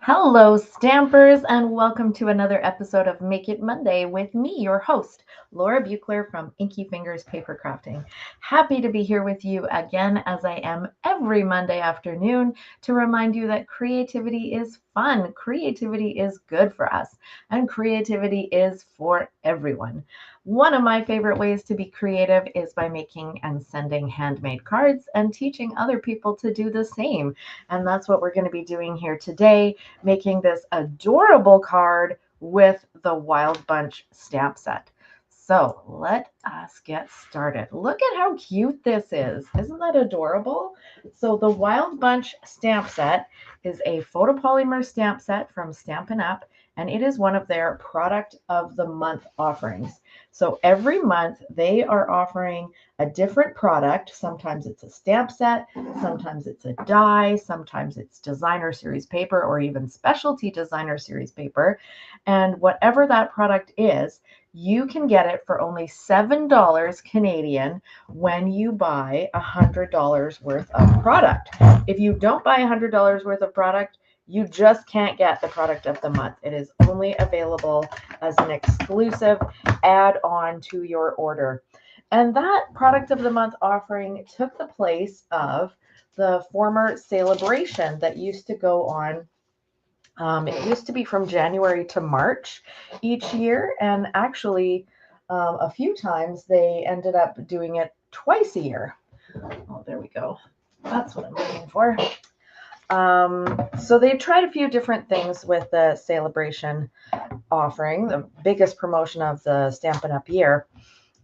Hello, Stampers, and welcome to another episode of Make It Monday with me, your host, Laura Buechler from Inkyfingers Papercrafting. Happy to be here with you again, as I am every Monday afternoon, to remind you that creativity is fun, creativity is good for us, and creativity is for everyone. One of my favorite ways to be creative is by making and sending handmade cards and teaching other people to do the same. And that's what we're going to be doing here today, making this adorable card with the Wild Bunch stamp set. So let us get started. Look at how cute this is. Isn't that adorable? So the Wild Bunch stamp set is a photopolymer stamp set from Stampin' Up, and it is one of their product of the month offerings. So every month they are offering a different product. Sometimes it's a stamp set, sometimes it's a die, sometimes it's designer series paper, or even specialty designer series paper. And whatever that product is, you can get it for only $7 Canadian when you buy $100 worth of product. If you don't buy $100 worth of product, you just can't get the product of the month. It is only available as an exclusive add-on to your order. And that product of the month offering took the place of the former celebration that used to go on. It used to be from January to March each year, and actually a few times they ended up doing it twice a year. Oh, there we go. That's what I'm looking for. So they tried a few different things with the celebration offering, the biggest promotion of the Stampin' Up! Year.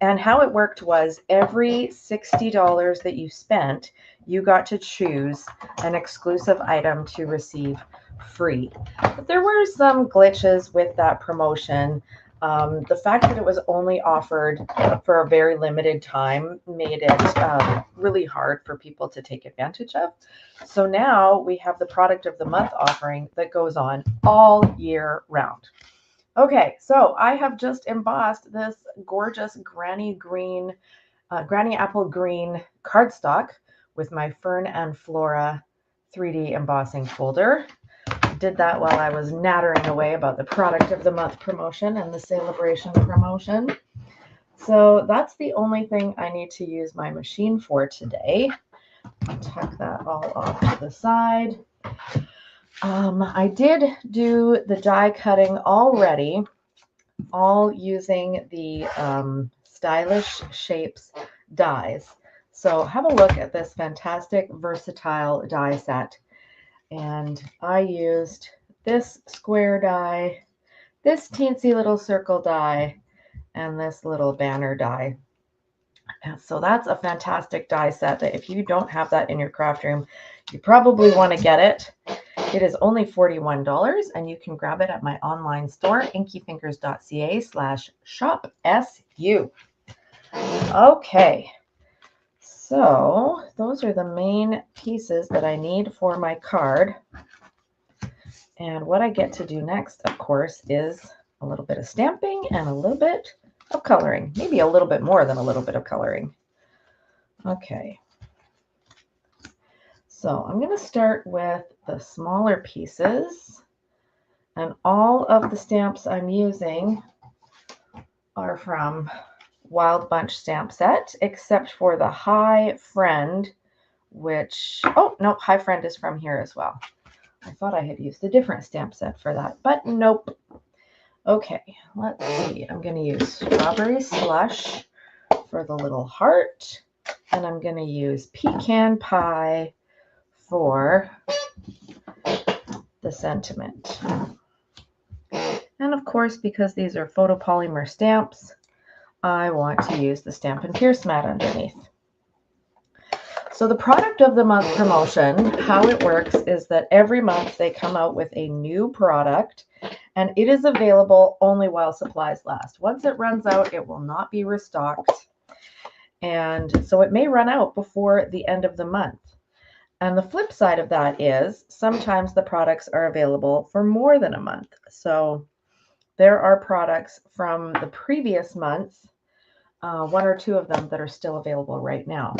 And how it worked was every $60 that you spent, you got to choose an exclusive item to receive free. But there were some glitches with that promotion. The fact that it was only offered for a very limited time made it really hard for people to take advantage of. So now we have the product of the month offering that goes on all year round. Okay, so I have just embossed this gorgeous granny apple green cardstock with my Fern and Flora 3D embossing folder. Did that while I was nattering away about the product of the month promotion and the celebration promotion. So that's the only thing I need to use my machine for today. I'll tuck that all off to the side. I did do the die cutting already, all using the Stylish Shapes dies. So have a look at this fantastic versatile die set. And I used this square die, this teensy little circle die, and this little banner die. And so that's a fantastic die set that if you don't have that in your craft room, you probably want to get it. It is only $41, and you can grab it at my online store, inkyfingers.ca/shop-su. Okay, so those are the main pieces that I need for my card. And what I get to do next, of course, is a little bit of stamping and a little bit of coloring, maybe a little bit more than a little bit of coloring. Okay. So I'm going to start with the smaller pieces, and all of the stamps I'm using are from Wild Bunch stamp set, except for the High Friend, which, oh, no, High Friend is from here as well. I thought I had used a different stamp set for that, but nope. Okay, let's see. I'm going to use Strawberry Slush for the little heart, and I'm going to use Pecan Pie for the sentiment. And of course, because these are photopolymer stamps, I want to use the Stampin' Pierce mat underneath. So the product of the month promotion, how it works is that every month they come out with a new product, and it is available only while supplies last. Once it runs out, it will not be restocked. And so it may run out before the end of the month. And the flip side of that is sometimes the products are available for more than a month. So there are products from the previous month, one or two of them that are still available right now.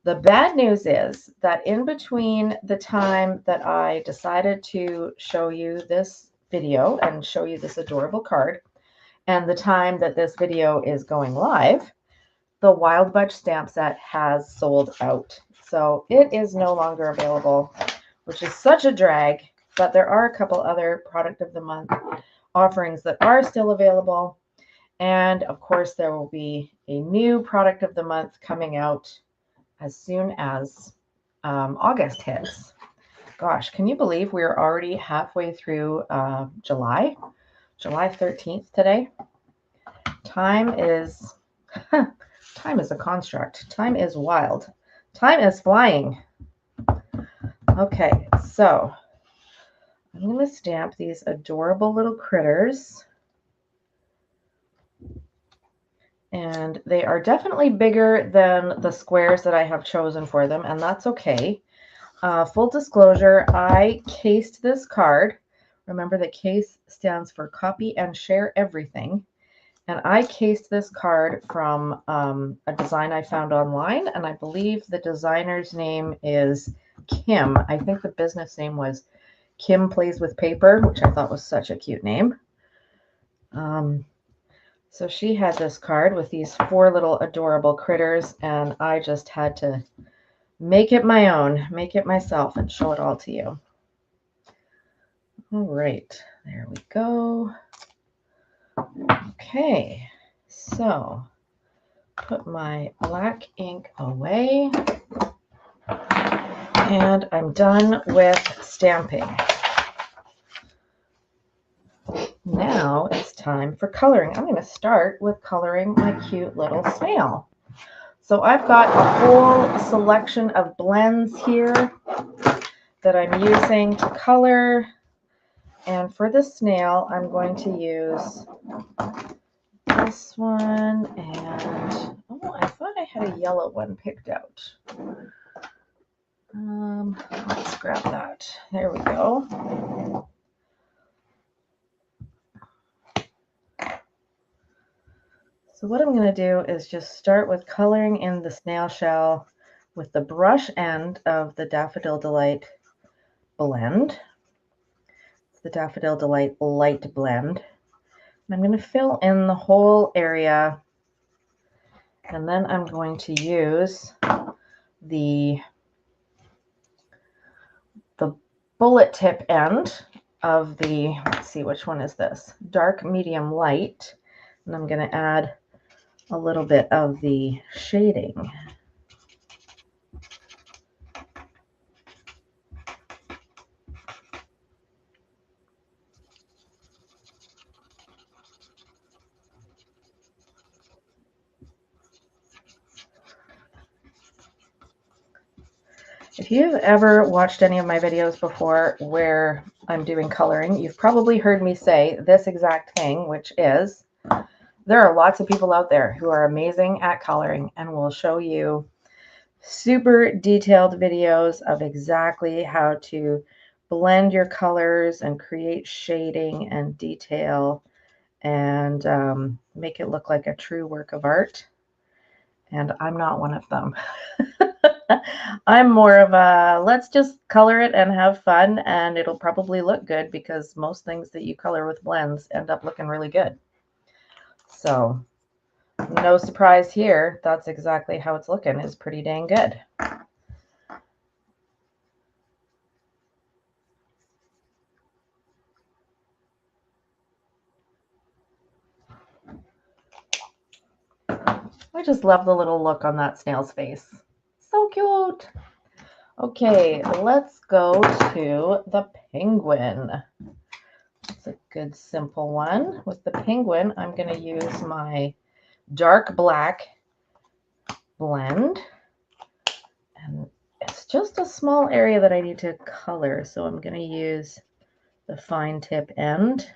The bad news is that in between the time that I decided to show you this video and show you this adorable card and the time that this video is going live, the Wild Bunch stamp set has sold out. So it is no longer available, which is such a drag, but there are a couple other product of the month offerings that are still available. And of course, there will be a new product of the month coming out as soon as August hits. Gosh, can you believe we're already halfway through July 13th today? Time is time is a construct. Time is wild. Time is flying. Okay, so I'm going to stamp these adorable little critters. And they are definitely bigger than the squares that I have chosen for them, and that's okay. Full disclosure, I cased this card. Remember that case stands for copy and share everything. And I cased this card from a design I found online, and I believe the designer's name is Kim. I think the business name was Kim Plays with Paper, which I thought was such a cute name. So she had this card with these 4 little adorable critters, and I just had to make it my own, make it myself, and show it all to you. All right, there we go. Okay, so put my black ink away, and I'm done with stamping. Now it's time for coloring. I'm going to start with coloring my cute little snail. So I've got a whole selection of blends here that I'm using to color. And for the snail, I'm going to use this one, and oh, I thought I had a yellow one picked out. Let's grab that. There we go. So what I'm going to do is just start with coloring in the snail shell with the brush end of the Daffodil Delight blend. It's the Daffodil Delight light blend. And I'm going to fill in the whole area, and then I'm going to use the bullet tip end of the, let's see, which one is this? Dark, medium, light. And I'm going to add a little bit of the shading. If you've ever watched any of my videos before where I'm doing coloring, you've probably heard me say this exact thing, which is there are lots of people out there who are amazing at coloring and will show you super detailed videos of exactly how to blend your colors and create shading and detail and make it look like a true work of art. And I'm not one of them. I'm more of a, let's just color it and have fun, and it'll probably look good because most things that you color with blends end up looking really good. So no surprise here. That's exactly how it's looking. It's pretty dang good. I just love the little look on that snail's face. So cute. Okay, let's go to the penguin. It's a good simple one. With the penguin, I'm going to use my dark black blend. And it's just a small area that I need to color, so I'm going to use the fine tip end.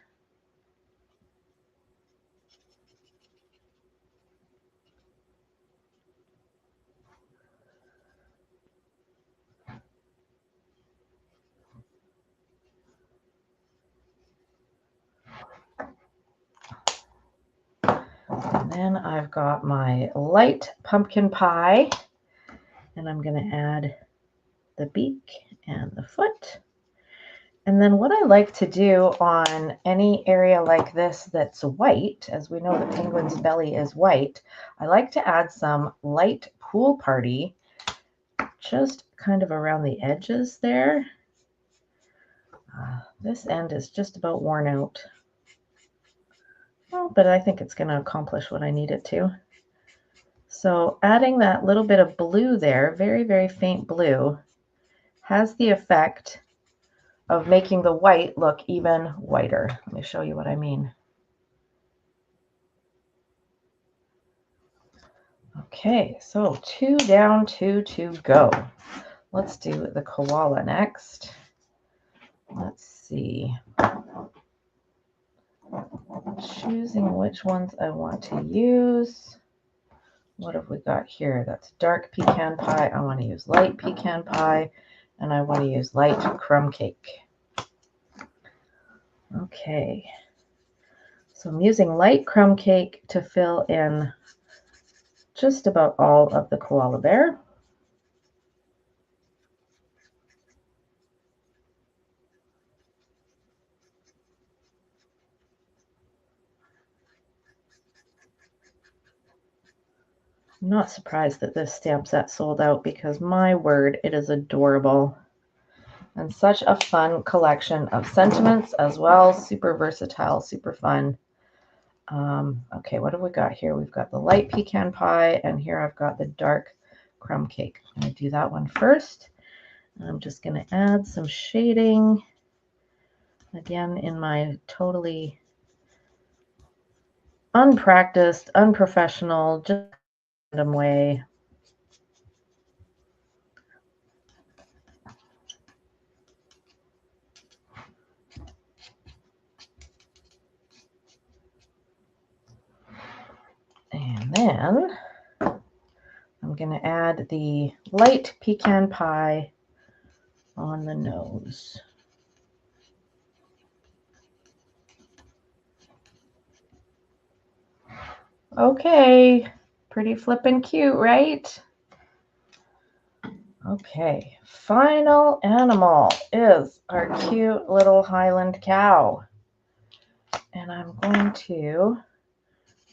And then I've got my light pumpkin pie, And I'm going to add the beak and the foot. And then what I like to do on any area like this that's white, as we know the penguin's belly is white, I like to add some light Pool Party just kind of around the edges there. This end is just about worn out. Well, but I think it's going to accomplish what I need it to. So adding that little bit of blue there, very, very faint blue, has the effect of making the white look even whiter. Let me show you what I mean. Okay, so 2 down, 2 to go. Let's do the koala next. Let's see. Choosing which ones I want to use. What have we got here? That's dark pecan pie. I want to use light pecan pie, and I want to use light crumb cake. Okay. So I'm using light crumb cake to fill in just about all of the koala bear. I'm not surprised that this stamp set sold out because, my word, it is adorable. And such a fun collection of sentiments as well. Super versatile, super fun. Okay, what have we got here? We've got the light pecan pie, and here I've got the dark crumb cake. I'm going to do that one first. I'm just going to add some shading, again, in my totally unpracticed, unprofessional, just random way. And then I'm going to add the light pecan pie on the nose. Okay, pretty flippin' cute, right? Okay, final animal is our cute little Highland cow. And I'm going to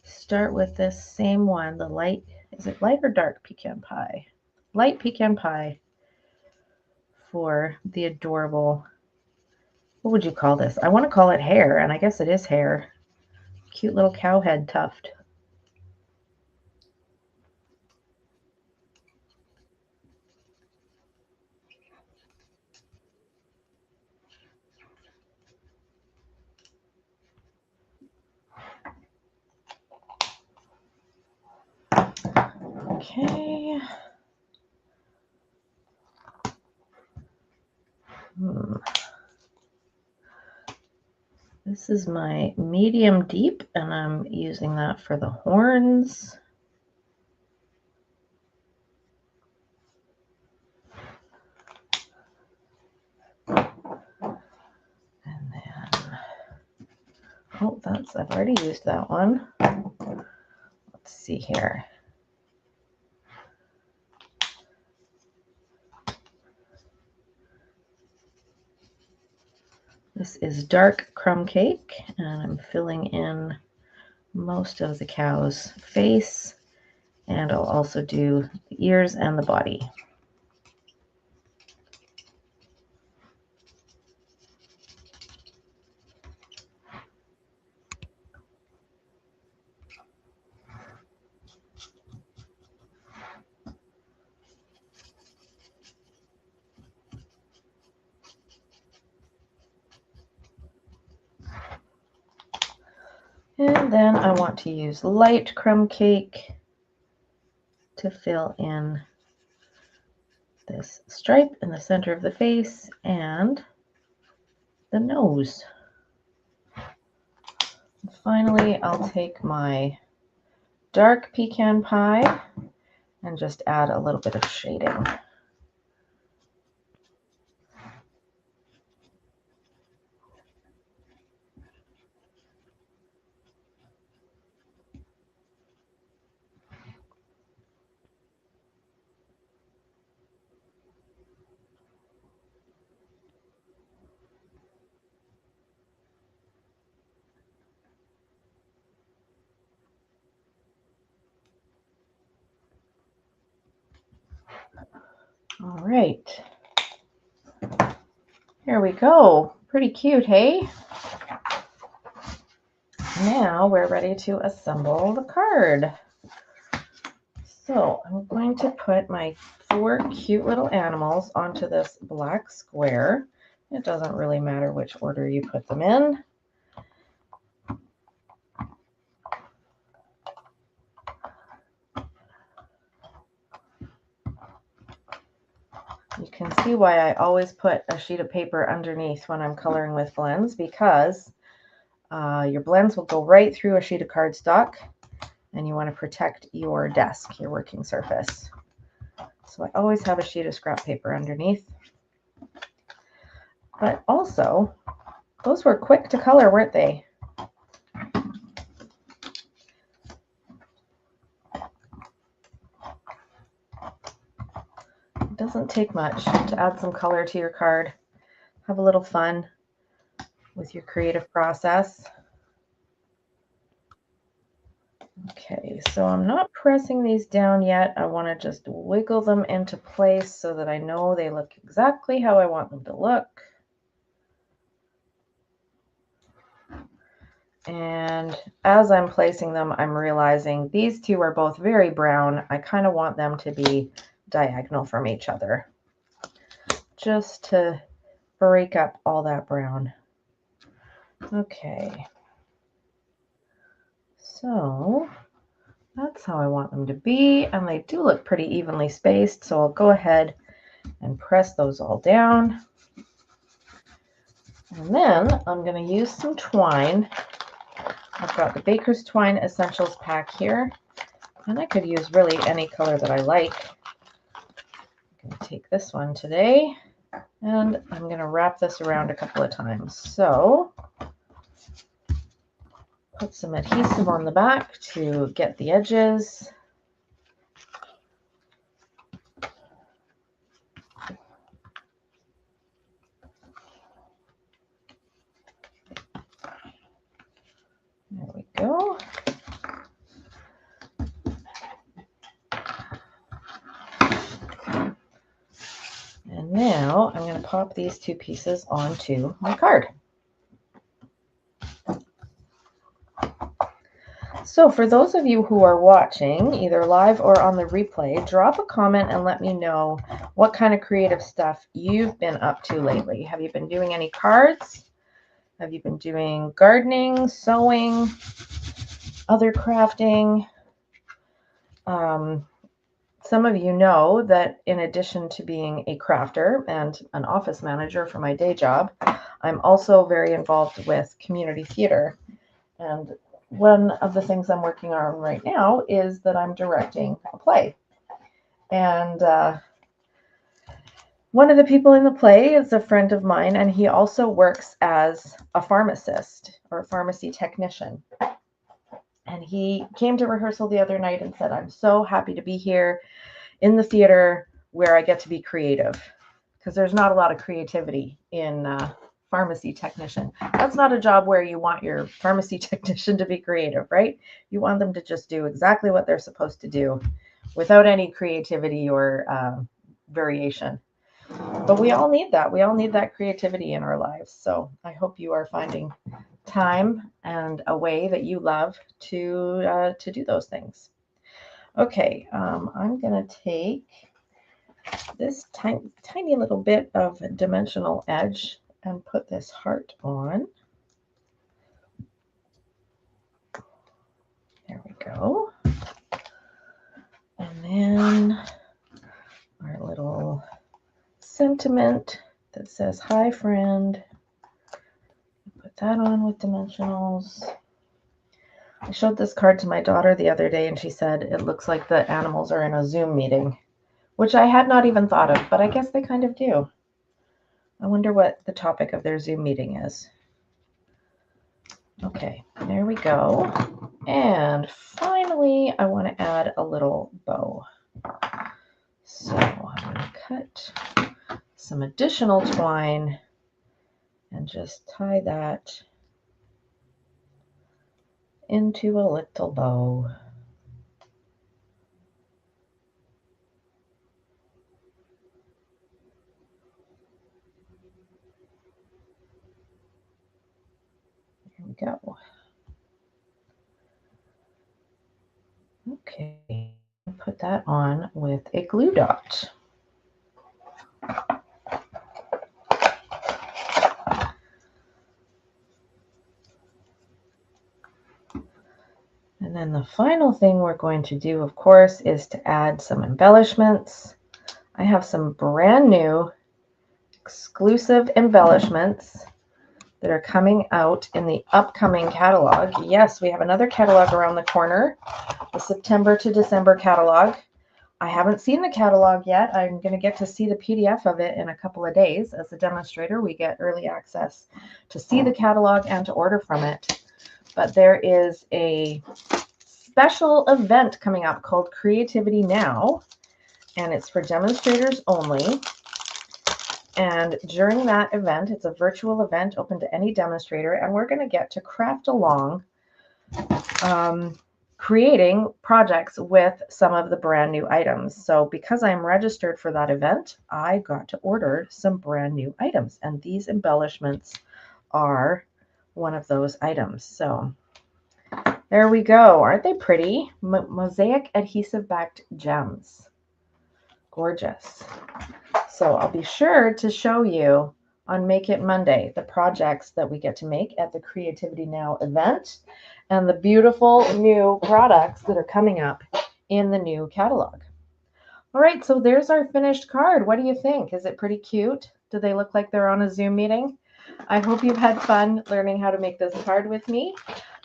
start with this same one, the light, is it light or dark pecan pie? Light pecan pie for the adorable, what would you call this? I want to call it hair, and I guess it is hair. Cute little cow head tuft. Okay. This is my medium deep, and I'm using that for the horns. And then, oh, I've already used that one. Let's see here. This is dark crumb cake, and I'm filling in most of the cow's face, and I'll also do the ears and the body. And then I want to use light crumb cake to fill in this stripe in the center of the face and the nose. And finally, I'll take my dark pecan pie and just add a little bit of shading. All right. Here we go. Pretty cute, hey? Now we're ready to assemble the card. So I'm going to put my 4 cute little animals onto this black square. It doesn't really matter which order you put them in. You can see why I always put a sheet of paper underneath when I'm coloring with blends, because your blends will go right through a sheet of cardstock, and you want to protect your desk, your working surface. So I always have a sheet of scrap paper underneath. But also, those were quick to color, weren't they? It doesn't take much to add some color to your card. Have a little fun with your creative process. Okay, so I'm not pressing these down yet. I want to just wiggle them into place so that I know they look exactly how I want them to look. And as I'm placing them, I'm realizing these two are both very brown. I kind of want them to be diagonal from each other, just to break up all that brown. Okay, so that's how I want them to be, and they do look pretty evenly spaced, so I'll go ahead and press those all down. And then I'm going to use some twine. I've got the Baker's Twine Essentials pack here, and I could use really any color that I like. I'm going to take this one today, and I'm going to wrap this around a couple of times. So put some adhesive on the back to get the edges. There we go. And now I'm going to pop these 2 pieces onto my card. So for those of you who are watching, either live or on the replay, drop a comment and let me know what kind of creative stuff you've been up to lately. Have you been doing any cards? Have you been doing gardening, sewing, other crafting? Some of you know that in addition to being a crafter and an office manager for my day job, I'm also very involved with community theater. And one of the things I'm working on right now is that I'm directing a play. And one of the people in the play is a friend of mine, and he also works as a pharmacist or a pharmacy technician. And he came to rehearsal the other night and said, I'm so happy to be here in the theater where I get to be creative, because there's not a lot of creativity in pharmacy technician. That's not a job where you want your pharmacy technician to be creative, right? You want them to just do exactly what they're supposed to do without any creativity or variation. But we all need that. We all need that creativity in our lives. So I hope you are finding time and a way that you love to do those things. Okay, I'm going to take this tiny little bit of dimensional edge and put this heart on. There we go. And then our little sentiment that says, hi, friend. Put that on with dimensionals. I showed this card to my daughter the other day, and she said it looks like the animals are in a Zoom meeting, which I had not even thought of, but I guess they kind of do. I wonder what the topic of their Zoom meeting is. Okay, there we go. And finally, I want to add a little bow. So I'm going to cut some additional twine and just tie that into a little bow. Here we go. Okay, put that on with a glue dot. And then the final thing we're going to do, of course, is to add some embellishments. I have some brand new exclusive embellishments that are coming out in the upcoming catalog. Yes, we have another catalog around the corner, the September to December catalog. I haven't seen the catalog yet. I'm going to get to see the PDF of it in a couple of days. As a demonstrator, we get early access to see the catalog and to order from it. But there is a special event coming up called Creativity Now, and it's for demonstrators only. And during that event, it's a virtual event open to any demonstrator, and we're going to get to craft along creating projects with some of the brand new items. So because I'm registered for that event, I got to order some brand new items, and these embellishments are one of those items. So there we go. Aren't they pretty? Mosaic adhesive backed gems. Gorgeous. So I'll be sure to show you on Make It Monday the projects that we get to make at the Creativity Now event and the beautiful new products that are coming up in the new catalog. All right, so there's our finished card. What do you think? Is it pretty cute? Do they look like they're on a Zoom meeting? I hope you've had fun learning how to make this card with me.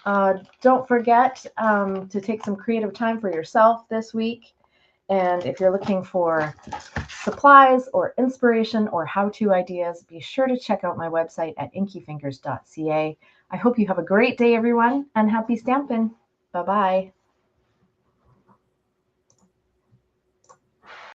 Don't forget to take some creative time for yourself this week. And if you're looking for supplies or inspiration or how-to ideas, be sure to check out my website at inkyfingers.ca. I hope you have a great day, everyone, and happy stampin'. Bye-bye.